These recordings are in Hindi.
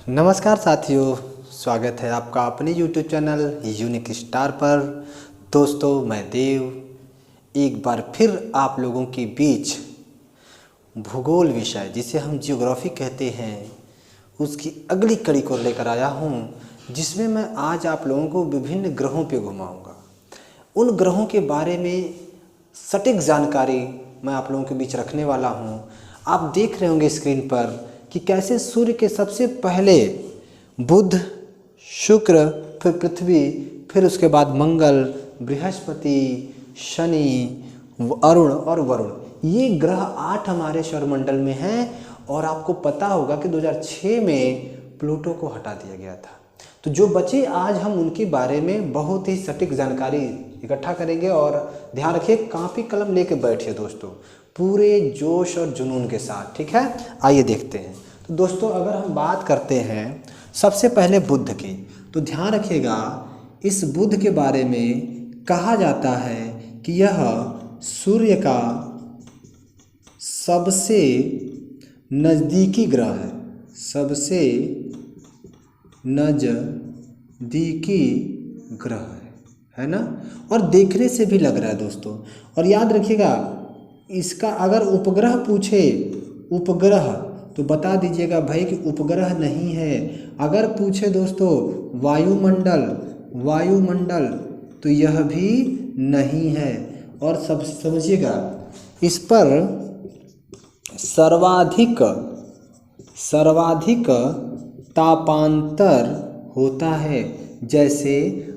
नमस्कार साथियों, स्वागत है आपका अपने YouTube चैनल यूनिक स्टार पर। दोस्तों, मैं देव एक बार फिर आप लोगों के बीच भूगोल विषय जिसे हम जियोग्राफी कहते हैं उसकी अगली कड़ी को लेकर आया हूँ, जिसमें मैं आज आप लोगों को विभिन्न ग्रहों पे घुमाऊँगा। उन ग्रहों के बारे में सटीक जानकारी मैं आप लोगों के बीच रखने वाला हूँ। आप देख रहे होंगे स्क्रीन पर कि कैसे सूर्य के सबसे पहले बुध, शुक्र, फिर पृथ्वी, फिर उसके बाद मंगल, बृहस्पति, शनि, अरुण और वरुण, ये ग्रह 8 हमारे सौरमंडल में हैं। और आपको पता होगा कि 2006 में प्लूटो को हटा दिया गया था। तो जो बचे आज हम उनके बारे में बहुत ही सटीक जानकारी इकट्ठा करेंगे। और ध्यान रखिए, कापी कलम लेके बैठिए दोस्तों, पूरे जोश और जुनून के साथ, ठीक है। आइए देखते हैं। तो दोस्तों, अगर हम बात करते हैं सबसे पहले बुध की, तो ध्यान रखिएगा, इस बुध के बारे में कहा जाता है कि यह सूर्य का सबसे नज़दीकी ग्रह है, सबसे नज़दीकी ग्रह है ना। और देखने से भी लग रहा है दोस्तों। और याद रखिएगा, इसका अगर उपग्रह पूछे, उपग्रह, तो बता दीजिएगा भाई कि उपग्रह नहीं है। अगर पूछे दोस्तों वायुमंडल, वायुमंडल, तो यह भी नहीं है। और सब समझिएगा, इस पर सर्वाधिक तापांतर होता है। जैसे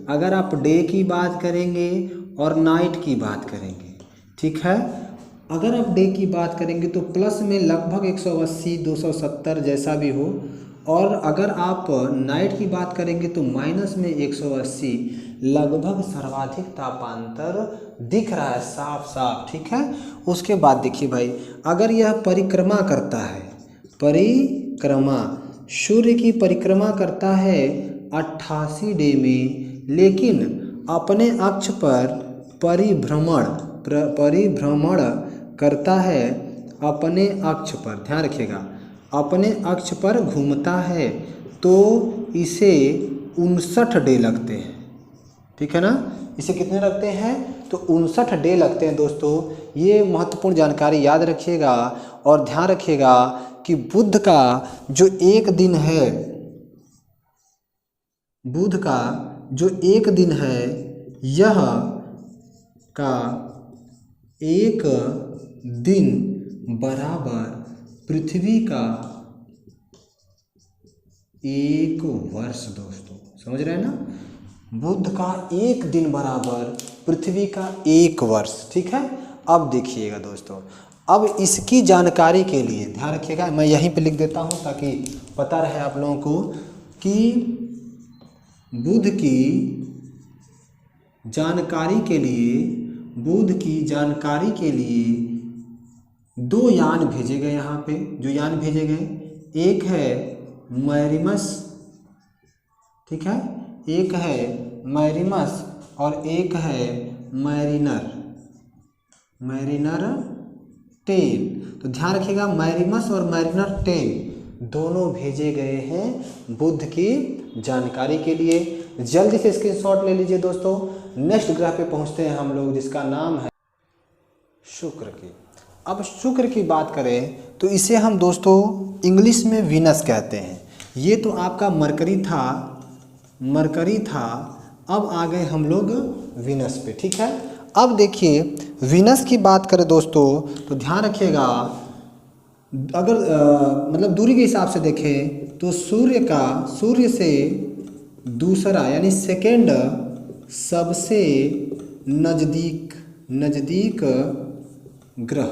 अगर आप डे की बात करेंगे और नाइट की बात करेंगे, ठीक है। अगर आप डे की बात करेंगे तो प्लस में लगभग 180, 270 जैसा भी हो। और अगर आप नाइट की बात करेंगे तो माइनस में 180, लगभग सर्वाधिक तापांतर दिख रहा है साफ साफ, ठीक है। उसके बाद देखिए भाई, अगर यह परिक्रमा करता है, परिक्रमा, सूर्य की परिक्रमा करता है 88 डे में, लेकिन अपने अक्ष पर परिभ्रमण करता है, अपने अक्ष पर, ध्यान रखिएगा, अपने अक्ष पर घूमता है, तो इसे 59 डे लगते हैं, ठीक है ना। इसे कितने लगते हैं? तो 59 डे लगते हैं दोस्तों। ये महत्वपूर्ण जानकारी याद रखिएगा। और ध्यान रखिएगा कि बुध का जो एक दिन है, बुध का जो एक दिन है, यह का एक दिन बराबर पृथ्वी का 1 वर्ष दोस्तों, समझ रहे हैं ना। बुध का एक दिन बराबर पृथ्वी का 1 वर्ष, ठीक है। अब देखिएगा दोस्तों, अब इसकी जानकारी के लिए ध्यान रखिएगा, मैं यहीं पे लिख देता हूँ ताकि पता रहे आप लोगों को कि बुध की जानकारी के लिए, बुध की जानकारी के लिए 2 यान भेजे गए यहाँ पे। जो यान भेजे गए, एक है मैरिमस, ठीक है, एक है मैरिमस और एक है मैरिनर, मैरिनर 10। तो ध्यान रखिएगा, मैरिमस और मैरिनर 10 दोनों भेजे गए हैं बुध की जानकारी के लिए। जल्दी से स्क्रीनशॉट ले लीजिए दोस्तों। नेक्स्ट ग्रह पे पहुंचते हैं हम लोग, जिसका नाम है शुक्र की। अब शुक्र की बात करें तो इसे हम दोस्तों इंग्लिश में वीनस कहते हैं। ये तो आपका मरकरी था, अब आ गए हम लोग वीनस पे, ठीक है। अब देखिए, वीनस की बात करें दोस्तों तो ध्यान रखिएगा, अगर मतलब दूरी के हिसाब से देखें तो सूर्य से दूसरा यानी सेकेंड सबसे नज़दीक ग्रह,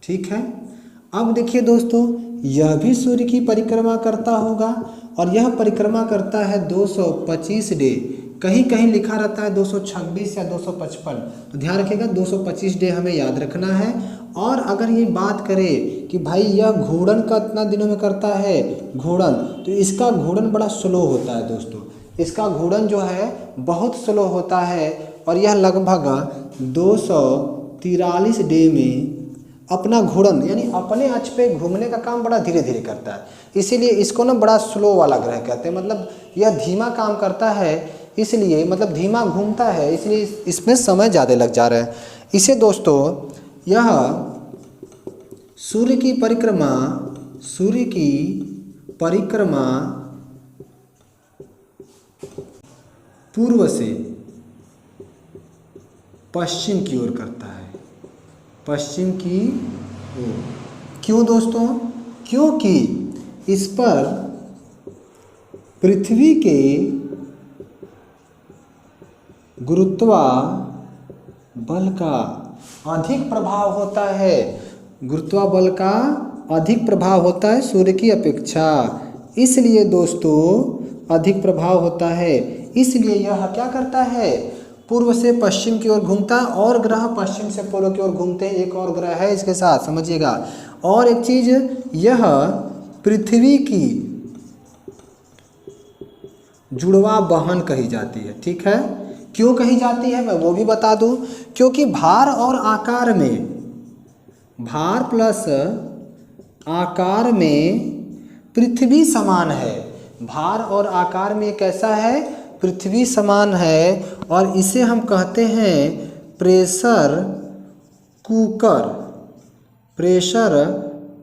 ठीक है। अब देखिए दोस्तों, यह भी सूर्य की परिक्रमा करता होगा और यह परिक्रमा करता है 225 डे। कहीं कहीं लिखा रहता है 226 या 255, तो ध्यान रखिएगा 225 डे हमें याद रखना है। और अगर ये बात करें कि भाई यह घूर्णन कितना दिनों में करता है, घूर्णन, तो इसका घूर्णन बड़ा स्लो होता है दोस्तों। इसका घूर्णन जो है बहुत स्लो होता है और यह लगभग 243 डे में अपना घूर्णन यानी अपने अक्ष पे घूमने का काम बड़ा धीरे धीरे करता है, इसीलिए इसको ना बड़ा स्लो वाला ग्रह कहते हैं। मतलब यह धीमा काम करता है, इसलिए मतलब धीमा घूमता है, इसलिए इसमें समय ज़्यादा लग जा रहा है। इसे दोस्तों यह सूर्य की परिक्रमा पूर्व से पश्चिम की ओर करता है, पश्चिम की ओर। क्यों दोस्तों? क्योंकि इस पर पृथ्वी के गुरुत्वाबल का अधिक प्रभाव होता है, गुरुत्वाबल का अधिक प्रभाव होता है सूर्य की अपेक्षा, इसलिए दोस्तों अधिक प्रभाव होता है, इसलिए यह क्या करता है, पूर्व से पश्चिम की ओर घूमता है। और ग्रह पश्चिम से पूर्व की ओर घूमते हैं, एक और ग्रह है इसके साथ, समझिएगा। और एक चीज, यह पृथ्वी की जुड़वा बहन कही जाती है, ठीक है। क्यों कही जाती है मैं वो भी बता दूं, क्योंकि भार और आकार में, भार प्लस आकार में पृथ्वी समान है, भार और आकार में कैसा है, पृथ्वी समान है। और इसे हम कहते हैं प्रेशर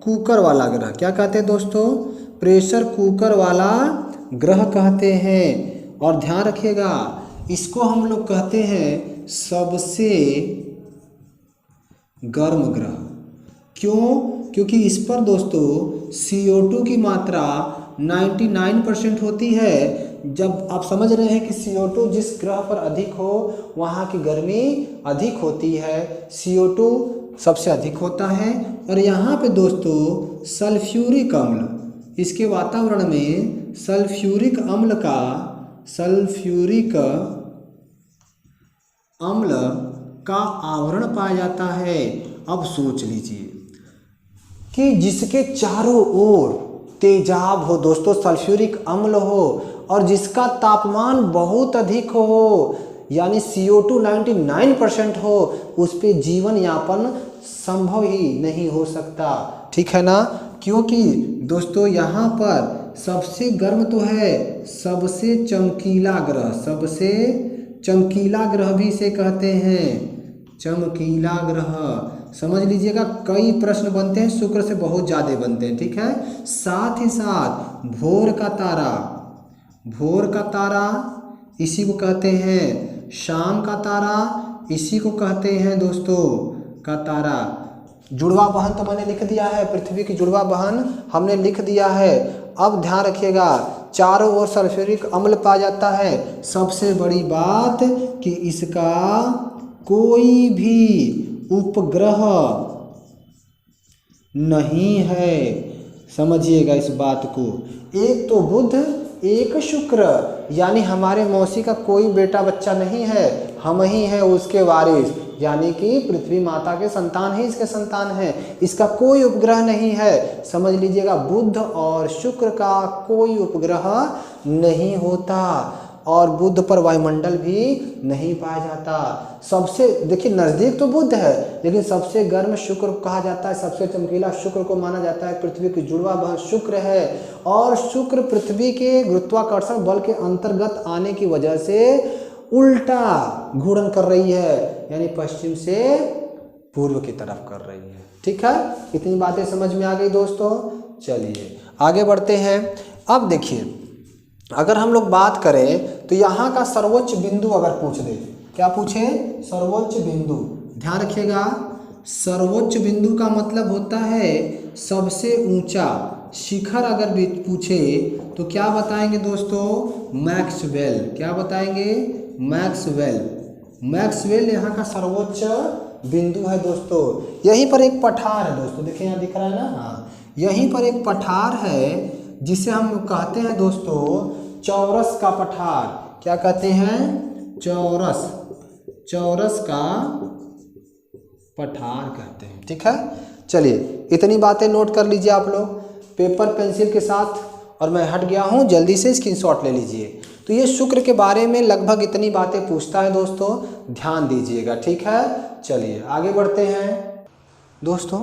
कुकर वाला ग्रह। क्या कहते हैं दोस्तों? प्रेशर कुकर वाला ग्रह कहते हैं। और ध्यान रखिएगा, इसको हम लोग कहते हैं सबसे गर्म ग्रह। क्यों? क्योंकि इस पर दोस्तों CO2 की मात्रा 99% होती है। जब आप समझ रहे हैं कि CO2 जिस ग्रह पर अधिक हो वहाँ की गर्मी अधिक होती है, CO2 सबसे अधिक होता है। और यहाँ पे दोस्तों सल्फ्यूरिक अम्ल, इसके वातावरण में सल्फ्यूरिक अम्ल का आवरण पाया जाता है। अब सोच लीजिए कि जिसके चारों ओर तेजाब हो दोस्तों, सल्फ्यूरिक अम्ल हो, और जिसका तापमान बहुत अधिक हो, यानी CO2 99% हो, उस पे जीवन यापन संभव ही नहीं हो सकता, ठीक है ना। क्योंकि दोस्तों यहाँ पर सबसे गर्म तो है सबसे चमकीला ग्रह, सबसे चमकीला ग्रह भी इसे कहते हैं, चमकीला ग्रह। समझ लीजिएगा, कई प्रश्न बनते हैं, शुक्र से बहुत ज़्यादा बनते हैं, ठीक है। साथ ही साथ भोर का तारा इसी को कहते हैं, शाम का तारा इसी को कहते हैं दोस्तों का तारा। जुड़वा बहन तो मैंने लिख दिया है, पृथ्वी की जुड़वा बहन हमने लिख दिया है। अब ध्यान रखिएगा, चारों ओर सल्फ्यूरिक अम्ल पाया जाता है। सबसे बड़ी बात कि इसका कोई भी उपग्रह नहीं है, समझिएगा इस बात को। एक तो बुध, एक शुक्र, यानी हमारे मौसी का कोई बेटा बच्चा नहीं है, हम ही हैं उसके वारिस, यानी कि पृथ्वी माता के संतान ही इसके संतान हैं। इसका कोई उपग्रह नहीं है, समझ लीजिएगा, बुध और शुक्र का कोई उपग्रह नहीं होता। और बुध पर वायुमंडल भी नहीं पाया जाता। सबसे देखिए नज़दीक तो बुध है, लेकिन सबसे गर्म शुक्र कहा जाता है, सबसे चमकीला शुक्र को माना जाता है। पृथ्वी की जुड़वा बहन शुक्र है, और शुक्र पृथ्वी के गुरुत्वाकर्षण बल के अंतर्गत आने की वजह से उल्टा घूर्णन कर रही है, यानी पश्चिम से पूर्व की तरफ कर रही है, ठीक है। इतनी बातें समझ में आ गई दोस्तों। चलिए आगे बढ़ते हैं। अब देखिए, अगर हम लोग बात करें तो यहाँ का सर्वोच्च बिंदु अगर पूछ दे, क्या पूछे? सर्वोच्च बिंदु। ध्यान रखिएगा, सर्वोच्च बिंदु का मतलब होता है सबसे ऊंचा शिखर। अगर भी पूछे तो क्या बताएंगे दोस्तों? मैक्सवेल। क्या बताएंगे? मैक्सवेल यहाँ का सर्वोच्च बिंदु है दोस्तों। यहीं पर एक पठार है दोस्तों, देखिए यहाँ दिख रहा है ना, हाँ, यहीं पर एक पठार है जिसे हम कहते हैं दोस्तों चौरस का पठार। क्या कहते हैं? चौरस का पठार कहते हैं, ठीक है। चलिए इतनी बातें नोट कर लीजिए आप लोग पेपर पेंसिल के साथ, और मैं हट गया हूँ, जल्दी से स्क्रीनशॉट ले लीजिए। तो ये शुक्र के बारे में लगभग इतनी बातें पूछता है दोस्तों, ध्यान दीजिएगा, ठीक है। चलिए आगे बढ़ते हैं। दोस्तों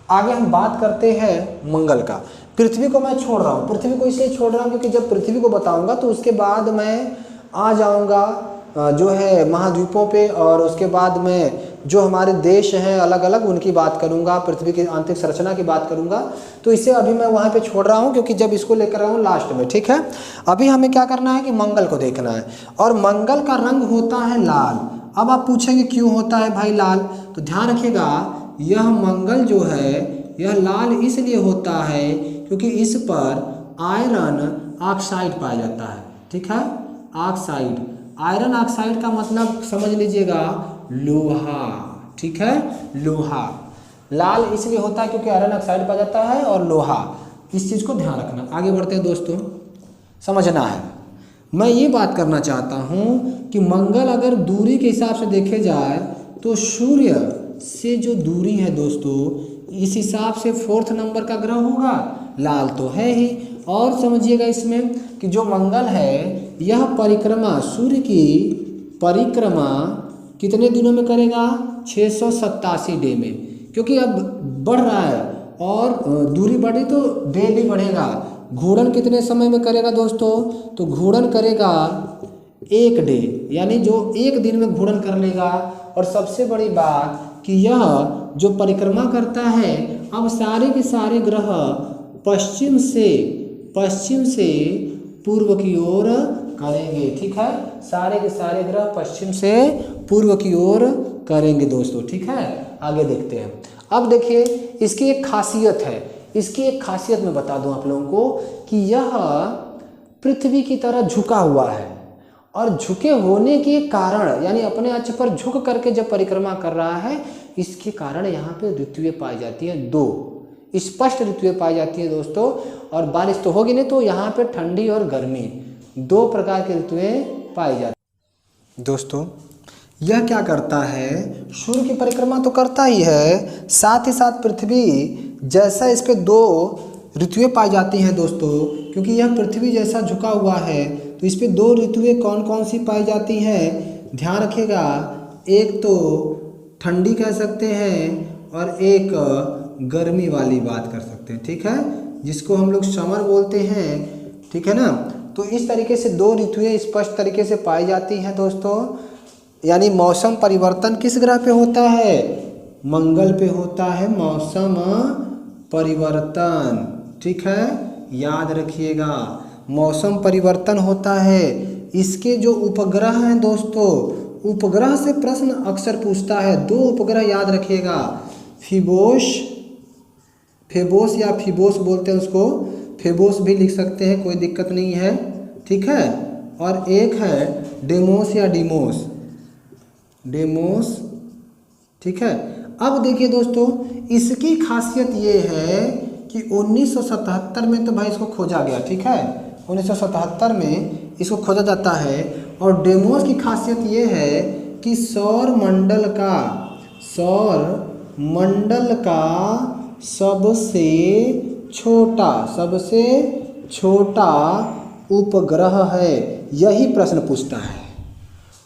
आगे हम बात करते हैं मंगल का। पृथ्वी को मैं छोड़ रहा हूँ, पृथ्वी को इसलिए छोड़ रहा हूँ क्योंकि जब पृथ्वी को बताऊंगा तो उसके बाद मैं आ जाऊंगा जो है महाद्वीपों पे, और उसके बाद में जो हमारे देश हैं अलग अलग उनकी बात करूंगा, पृथ्वी की आंतरिक संरचना की बात करूंगा। तो इसे अभी मैं वहाँ पे छोड़ रहा हूँ क्योंकि जब इसको लेकर रहा हूँ लास्ट में, ठीक है। अभी हमें क्या करना है कि मंगल को देखना है, और मंगल का रंग होता है लाल। अब आप पूछेंगे क्यों होता है भाई लाल, तो ध्यान रखिएगा यह मंगल जो है यह लाल इसलिए होता है क्योंकि इस पर आयरन ऑक्साइड पाया जाता है, ठीक है। ऑक्साइड, आयरन ऑक्साइड का मतलब समझ लीजिएगा लोहा, ठीक है, लोहा। लाल इसलिए होता है क्योंकि आयरन ऑक्साइड पाया जाता है और लोहा, इस चीज़ को ध्यान रखना। आगे बढ़ते हैं दोस्तों, समझना है। मैं ये बात करना चाहता हूँ कि मंगल अगर दूरी के हिसाब से देखे जाए तो सूर्य से जो दूरी है दोस्तों, इस हिसाब से 4th नंबर का ग्रह होगा, लाल तो है ही। और समझिएगा इसमें कि जो मंगल है यह परिक्रमा, सूर्य की परिक्रमा कितने दिनों में करेगा, 687 डे में, क्योंकि अब बढ़ रहा है और दूरी बढ़ी तो डे भी बढ़ेगा। घूर्णन कितने समय में करेगा दोस्तों, तो घूर्णन करेगा 1 डे, यानी जो 1 दिन में घूर्णन कर लेगा। और सबसे बड़ी बात कि यह जो परिक्रमा करता है, अब सारे के सारे ग्रह पश्चिम से पूर्व की ओर करेंगे, ठीक है। सारे के सारे ग्रह पश्चिम से पूर्व की ओर करेंगे दोस्तों, ठीक है। आगे देखते हैं। अब देखिए इसकी एक खासियत है, इसकी एक खासियत मैं बता दूं आप लोगों को कि यह पृथ्वी की तरह झुका हुआ है, और झुके होने के कारण यानी अपने अक्ष पर झुक करके जब परिक्रमा कर रहा है, इसके कारण यहाँ पे ऋतुएं पाई जाती हैं, 2 स्पष्ट ऋतुएं पाई जाती हैं दोस्तों। और बारिश तो होगी नहीं, तो यहाँ पे ठंडी और गर्मी 2 प्रकार की ऋतुएं पाई जाती हैं दोस्तों। यह क्या करता है, सूर्य की परिक्रमा तो करता ही है, साथ ही साथ पृथ्वी जैसा इस पे 2 ऋतुएं पाई जाती हैं दोस्तों, क्योंकि यह पृथ्वी जैसा झुका हुआ है तो इस पे 2 ऋतुएं कौन कौन सी पाई जाती हैं, ध्यान रखिएगा। एक तो ठंडी कह सकते हैं और एक गर्मी वाली बात कर सकते हैं, ठीक है, जिसको हम लोग समर बोलते हैं, ठीक है ना। तो इस तरीके से 2 ऋतुएं स्पष्ट तरीके से पाई जाती हैं दोस्तों। यानी मौसम परिवर्तन किस ग्रह पे होता है, मंगल पे होता है मौसम परिवर्तन, ठीक है, याद रखिएगा मौसम परिवर्तन होता है। इसके जो उपग्रह हैं दोस्तों, उपग्रह से प्रश्न अक्सर पूछता है, 2 उपग्रह याद रखिएगा, फेबोस या फिबोस बोलते हैं उसको, फेबोस भी लिख सकते हैं, कोई दिक्कत नहीं है, ठीक है। और एक है डेमोस या डेमोस, ठीक है। अब देखिए दोस्तों इसकी खासियत ये है कि 1977 में तो भाई इसको खोजा गया, ठीक है, 1977 में इसको खोजा जाता है। और डेमोस की खासियत ये है कि सौर मंडल का सबसे छोटा उपग्रह है। यही प्रश्न पूछता है,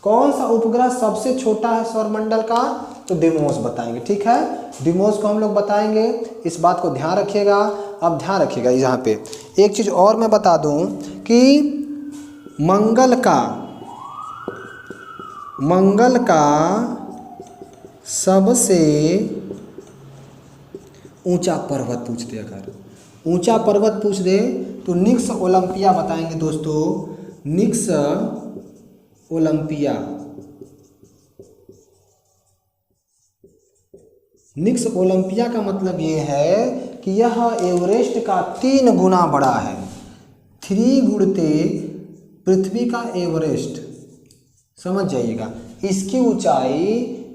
कौन सा उपग्रह सबसे छोटा है सौरमंडल का, तो डिमोस बताएंगे, ठीक है। डिमोस को हम लोग बताएंगे, इस बात को ध्यान रखिएगा। अब ध्यान रखिएगा यहाँ पे एक चीज़ और मैं बता दूँ कि मंगल का सबसे ऊंचा पर्वत पूछते, अगर ऊंचा पर्वत पूछ दे तो निक्स ओलंपिया बताएंगे दोस्तों, निक्स ओलंपिया का मतलब ये है कि यह एवरेस्ट का 3 गुना बड़ा है। 3 गुणते पृथ्वी का एवरेस्ट, समझ जाइएगा, इसकी ऊंचाई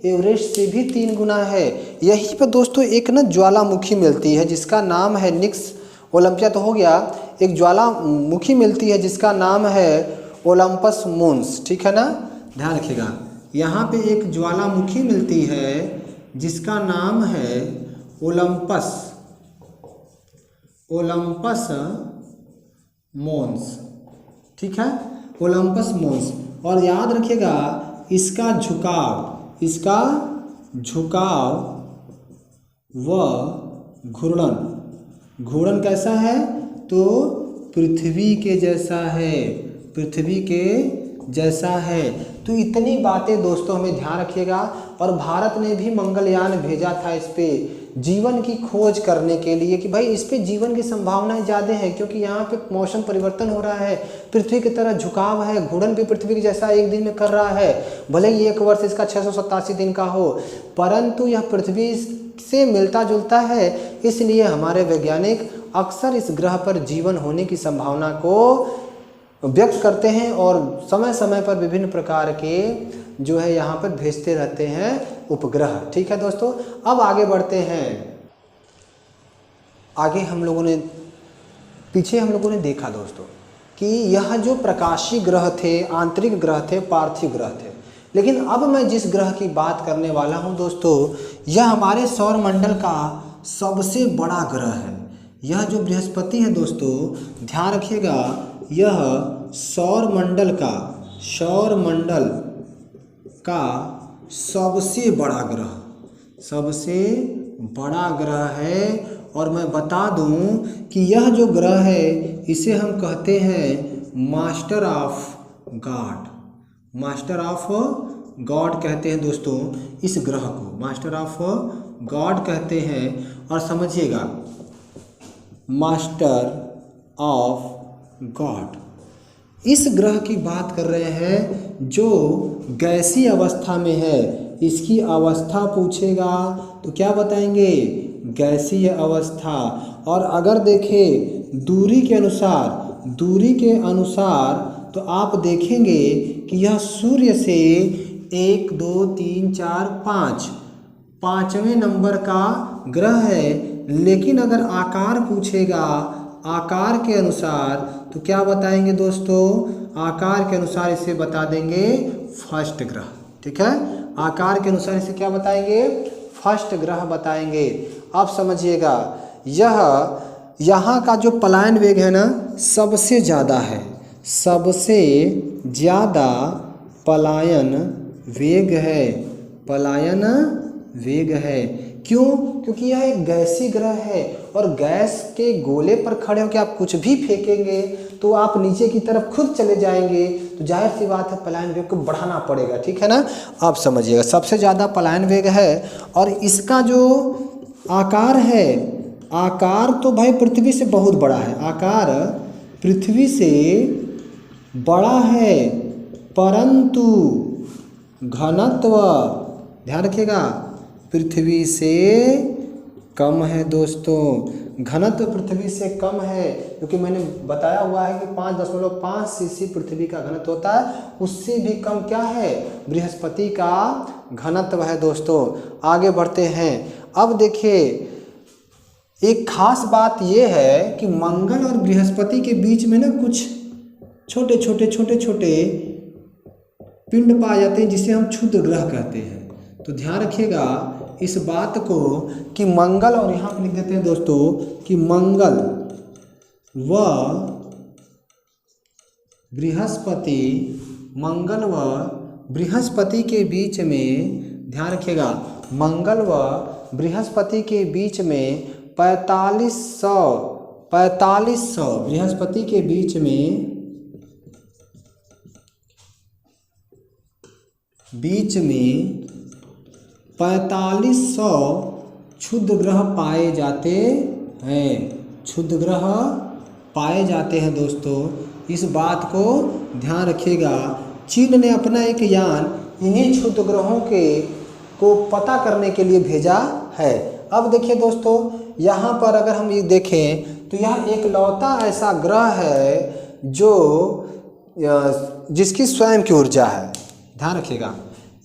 एवरेस्ट से भी 3 गुना है। यहीं पर दोस्तों एक ना ज्वालामुखी मिलती है जिसका नाम है निक्स ओलंपिया, तो हो गया, एक ज्वालामुखी मिलती है जिसका नाम है ओलंपस मोन्स, ठीक है ना, ध्यान रखिएगा। यहाँ पे एक ज्वालामुखी मिलती है जिसका नाम है ओलंपस मोन्स, ठीक है, ओलंपस मोन्स। और याद रखिएगा इसका झुकाव व घूर्णन। घूर्णन कैसा है? तो पृथ्वी के जैसा है, पृथ्वी के जैसा है। तो इतनी बातें दोस्तों हमें ध्यान रखिएगा। और भारत ने भी मंगलयान भेजा था इस पे जीवन की खोज करने के लिए कि भाई इस पे जीवन की संभावनाएं ज़्यादा है, क्योंकि यहाँ पे मौसम परिवर्तन हो रहा है, पृथ्वी की तरह झुकाव है, घूर्णन भी पृथ्वी के जैसा एक दिन में कर रहा है। भले ही एक वर्ष इसका 687 दिन का हो, परंतु यह पृथ्वी से मिलता जुलता है। इसलिए हमारे वैज्ञानिक अक्सर इस ग्रह पर जीवन होने की संभावना को व्यक्त करते हैं और समय समय पर विभिन्न प्रकार के जो है यहाँ पर भेजते रहते हैं उपग्रह। ठीक है दोस्तों, अब आगे बढ़ते हैं। आगे पीछे हम लोगों ने देखा दोस्तों कि यह जो प्रकाशीय ग्रह थे, आंतरिक ग्रह थे, पार्थिव ग्रह थे। लेकिन अब मैं जिस ग्रह की बात करने वाला हूँ दोस्तों, यह हमारे सौरमंडल का सबसे बड़ा ग्रह है। यह जो बृहस्पति है दोस्तों, ध्यान रखिएगा, यह सौरमंडल का सबसे बड़ा ग्रह है। और मैं बता दूं कि यह जो ग्रह है इसे हम कहते हैं मास्टर ऑफ गॉड कहते हैं दोस्तों। इस ग्रह को मास्टर ऑफ गॉड कहते हैं। और समझिएगा, मास्टर ऑफ गॉड, इस ग्रह की बात कर रहे हैं जो गैसीय अवस्था में है। इसकी अवस्था पूछेगा तो क्या बताएंगे? गैसीय अवस्था। और अगर देखें दूरी के अनुसार तो आप देखेंगे कि यह सूर्य से 1 2 3 4 5 पाँचवें नंबर का ग्रह है। लेकिन अगर आकार पूछेगा, आकार के अनुसार तो क्या बताएंगे दोस्तों? आकार के अनुसार इसे बता देंगे फर्स्ट ग्रह। ठीक है, आकार के अनुसार इसे क्या बताएंगे? फर्स्ट ग्रह बताएंगे। अब समझिएगा, यहाँ का जो पलायन वेग है ना, सबसे ज़्यादा है, सबसे ज़्यादा पलायन वेग है। क्यों? क्योंकि यह एक गैसीय ग्रह है और गैस के गोले पर खड़े होकर आप कुछ भी फेंकेंगे तो आप नीचे की तरफ खुद चले जाएंगे। तो जाहिर सी बात है पलायन वेग को बढ़ाना पड़ेगा। ठीक है ना, आप समझिएगा, सबसे ज़्यादा पलायन वेग है। और इसका जो आकार है, आकार तो भाई पृथ्वी से बहुत बड़ा है, आकार पृथ्वी से बड़ा है, परंतु घनत्व, ध्यान रखिएगा, पृथ्वी से कम है दोस्तों। घनत्व पृथ्वी से कम है, क्योंकि मैंने बताया हुआ है कि 5.5 सीसी पृथ्वी का घनत्व होता है, उससे भी कम क्या है? बृहस्पति का घनत्व है दोस्तों। आगे बढ़ते हैं। अब देखिए, एक खास बात यह है कि मंगल और बृहस्पति के बीच में ना कुछ छोटे छोटे पिंड पाए जाते हैं जिसे हम क्षुद्र ग्रह कहते हैं। तो ध्यान रखिएगा इस बात को कि मंगल, और यहाँ पे लिख देते हैं दोस्तों कि मंगल व बृहस्पति के बीच में, ध्यान रखिएगा, मंगल व बृहस्पति के बीच में 4500 बृहस्पति के बीच में 4500 क्षुद्र ग्रह पाए जाते हैं दोस्तों। इस बात को ध्यान रखिएगा। चीन ने अपना एक यान इन्हीं क्षुद्र ग्रहों को पता करने के लिए भेजा है। अब देखिए दोस्तों, यहाँ पर अगर हम ये देखें तो यह एक लौता ऐसा ग्रह है जो जिसकी स्वयं की ऊर्जा है। ध्यान रखिएगा,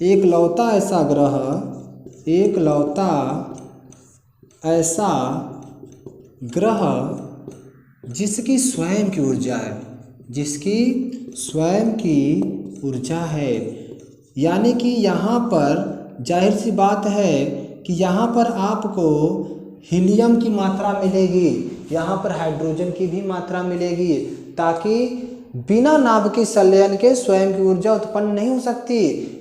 एक लौता ऐसा ग्रह जिसकी स्वयं की ऊर्जा है, यानी कि यहाँ पर जाहिर सी बात है कि यहाँ पर आपको हीलियम की मात्रा मिलेगी, यहाँ पर हाइड्रोजन की भी मात्रा मिलेगी, ताकि बिना नाभिकीय संलयन के स्वयं की ऊर्जा उत्पन्न नहीं हो सकती।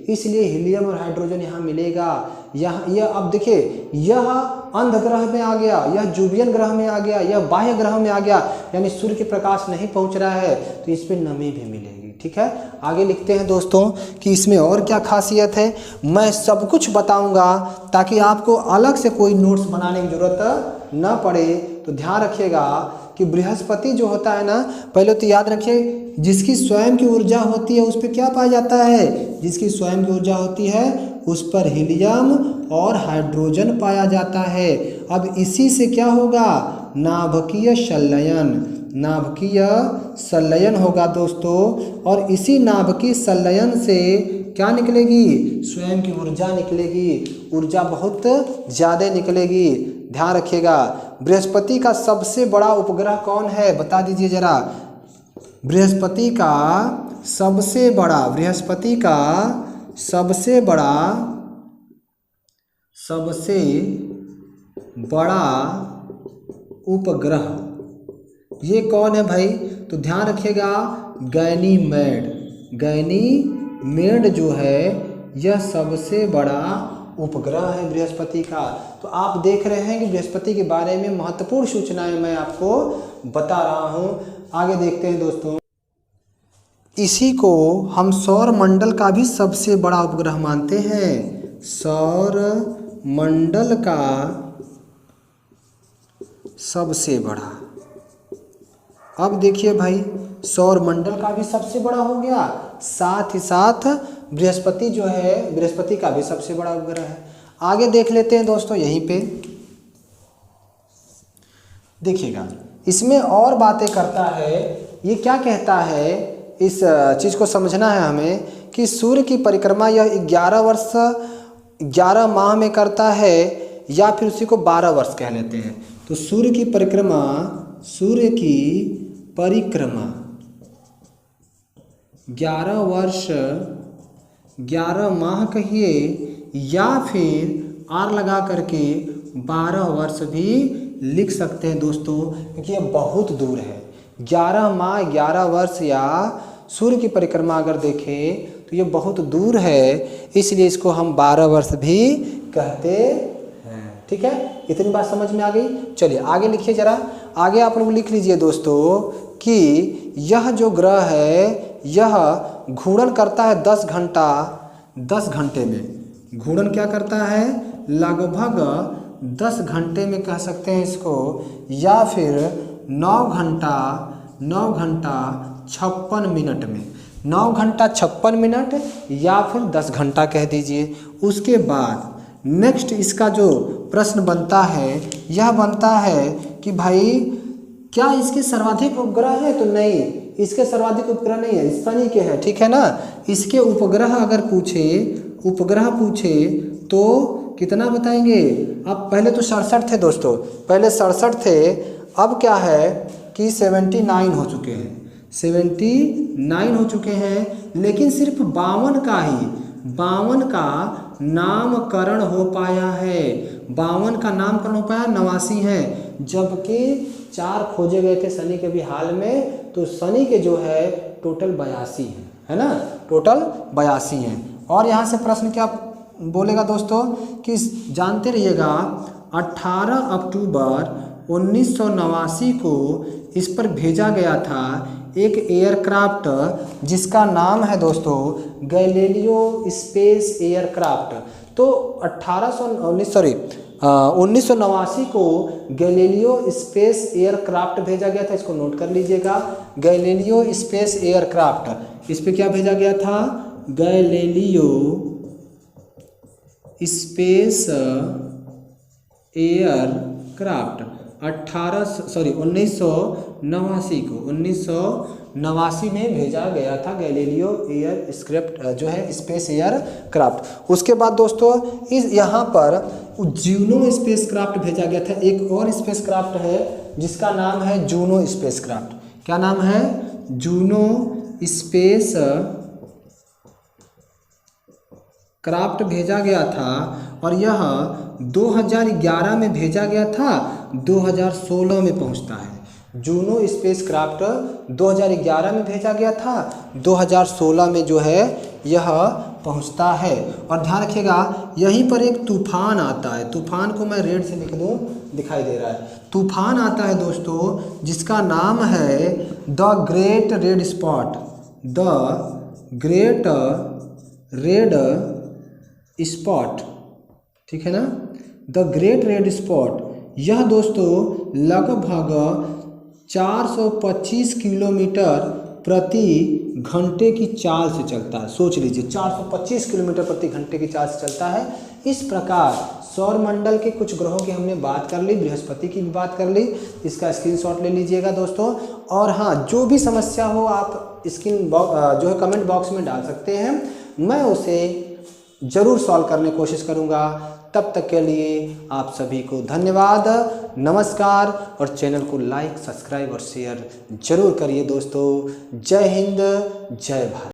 इसलिए हीलियम और हाइड्रोजन यहाँ मिलेगा। यह अब देखिए, यह अंध ग्रह में आ गया, यह जुबियन ग्रह में आ गया, यह बाह्य ग्रह में आ गया, यानी सूर्य के प्रकाश नहीं पहुंच रहा है, तो इस पे नमी भी मिलेगी। ठीक है, आगे लिखते हैं दोस्तों कि इसमें और क्या खासियत है। मैं सब कुछ बताऊंगा ताकि आपको अलग से कोई नोट्स बनाने की जरूरत न पड़े। तो ध्यान रखिएगा कि बृहस्पति जो होता है ना, पहले तो याद रखिए, जिसकी स्वयं की ऊर्जा होती है उस पर क्या पाया जाता है, जिसकी स्वयं की ऊर्जा होती है उस पर हीलियम और हाइड्रोजन पाया जाता है। अब इसी से क्या होगा, नाभिकीय संलयन, नाभिकीय संलयन होगा दोस्तों, और इसी नाभिकीय संलयन से क्या निकलेगी, स्वयं की ऊर्जा निकलेगी, ऊर्जा बहुत ज़्यादा निकलेगी। ध्यान रखिएगा। बृहस्पति का सबसे बड़ा उपग्रह कौन है, बता दीजिए जरा। बृहस्पति का सबसे बड़ा, बृहस्पति का सबसे बड़ा उपग्रह ये कौन है भाई, तो ध्यान रखिएगा, गैनीमेड, गैनीमेड जो है यह सबसे बड़ा उपग्रह है बृहस्पति का। तो आप देख रहे हैं कि बृहस्पति के बारे में महत्वपूर्ण सूचनाएं मैं आपको बता रहा हूं। आगे देखते हैं दोस्तों, इसी को हम सौर मंडल का भी सबसे बड़ा उपग्रह मानते हैं, सौर मंडल का सबसे बड़ा। अब देखिए भाई, सौर मंडल का भी सबसे बड़ा हो गया, साथ ही साथ बृहस्पति जो है, बृहस्पति का भी सबसे बड़ा उपग्रह है। आगे देख लेते हैं दोस्तों, यहीं पे देखिएगा, इसमें और बातें करता है। ये क्या कहता है, इस चीज़ को समझना है हमें कि सूर्य की परिक्रमा यह 11 वर्ष 11 माह में करता है, या फिर उसी को 12 वर्ष कह लेते हैं। तो सूर्य की परिक्रमा 11 वर्ष 11 माह कहिए, या फिर आर लगा करके 12 वर्ष भी लिख सकते हैं दोस्तों, क्योंकि ये बहुत दूर है। 11 माह 11 वर्ष या सूर्य की परिक्रमा अगर देखें तो ये बहुत दूर है, इसलिए इसको हम 12 वर्ष भी कहते हैं। ठीक है, इतनी बात समझ में आ गई। चलिए आगे लिखिए जरा, आगे आप लोग लिख लीजिए दोस्तों कि यह जो ग्रह है यह घूर्णन करता है 10 घंटा, 10 घंटे में घूर्णन क्या करता है, लगभग 10 घंटे में कह सकते हैं इसको, या फिर 9 घंटा 56 मिनट में, 9 घंटा 56 मिनट या फिर 10 घंटा कह दीजिए। उसके बाद नेक्स्ट इसका जो प्रश्न बनता है, यह बनता है कि भाई क्या इसके सर्वाधिक उपग्रह है, तो नहीं, इसके सर्वाधिक उपग्रह नहीं है, शनि के है। ठीक है ना, इसके उपग्रह अगर उपग्रह पूछे तो कितना बताएंगे। अब पहले तो 67 थे दोस्तों, पहले 67 थे, अब क्या है कि 79 हो चुके हैं, 79 हो चुके हैं, लेकिन सिर्फ 52 का नामकरण हो पाया है, 52 का नामकरण हो पाया, 89 है, जबकि 4 खोजे गए थे शनि के भी हाल में। तो शनि के जो है टोटल 82 है ना, टोटल 82 हैं। और यहाँ से प्रश्न क्या बोलेगा दोस्तों कि जानते रहिएगा, 18 अक्टूबर 1989 को इस पर भेजा गया था एक एयरक्राफ्ट, जिसका नाम है दोस्तों गैलीलियो स्पेस एयरक्राफ्ट। तो 1989 को गैलीलियो स्पेस एयरक्राफ्ट भेजा गया था, इसको नोट कर लीजिएगा, गैलीलियो स्पेस एयरक्राफ्ट। इस पे क्या भेजा गया था, गैलीलियो स्पेस एयरक्राफ्ट 1989 में भेजा गया था गैलीलियो एयरक्राफ्ट जो है स्पेस एयरक्राफ्ट। उसके बाद दोस्तों इस यहाँ पर जूनो स्पेसक्राफ्ट भेजा गया था, एक और स्पेसक्राफ्ट है जिसका नाम है जूनो स्पेसक्राफ्ट। क्या नाम है, जूनो स्पेस क्राफ्ट भेजा गया था, और यह 2011 में भेजा गया था, 2016 में पहुंचता है। जूनो स्पेस क्राफ्ट 2011 में भेजा गया था, 2016 में जो है यह पहुंचता है। और ध्यान रखिएगा यहीं पर एक तूफान आता है, तूफान को मैं रेड से लिख दूं, दिखाई दे रहा है। तूफान आता है दोस्तों जिसका नाम है the great red spot, the great red spot, ठीक है ना, द ग्रेट रेड स्पॉट। यह दोस्तों लगभग 425 किलोमीटर प्रति घंटे की चाल से चलता है। सोच लीजिए 425 किलोमीटर प्रति घंटे की चाल से चलता है। इस प्रकार सौरमंडल के कुछ ग्रहों की हमने बात कर ली, बृहस्पति की भी बात कर ली। इसका स्क्रीनशॉट ले लीजिएगा दोस्तों। और हाँ, जो भी समस्या हो आप जो है कमेंट बॉक्स में डाल सकते हैं, मैं उसे ज़रूर सॉल्व करने की कोशिश करूँगा। तब तक के लिए आप सभी को धन्यवाद, नमस्कार। और चैनल को लाइक, सब्सक्राइब और शेयर जरूर करिए दोस्तों। जय हिंद, जय भारत।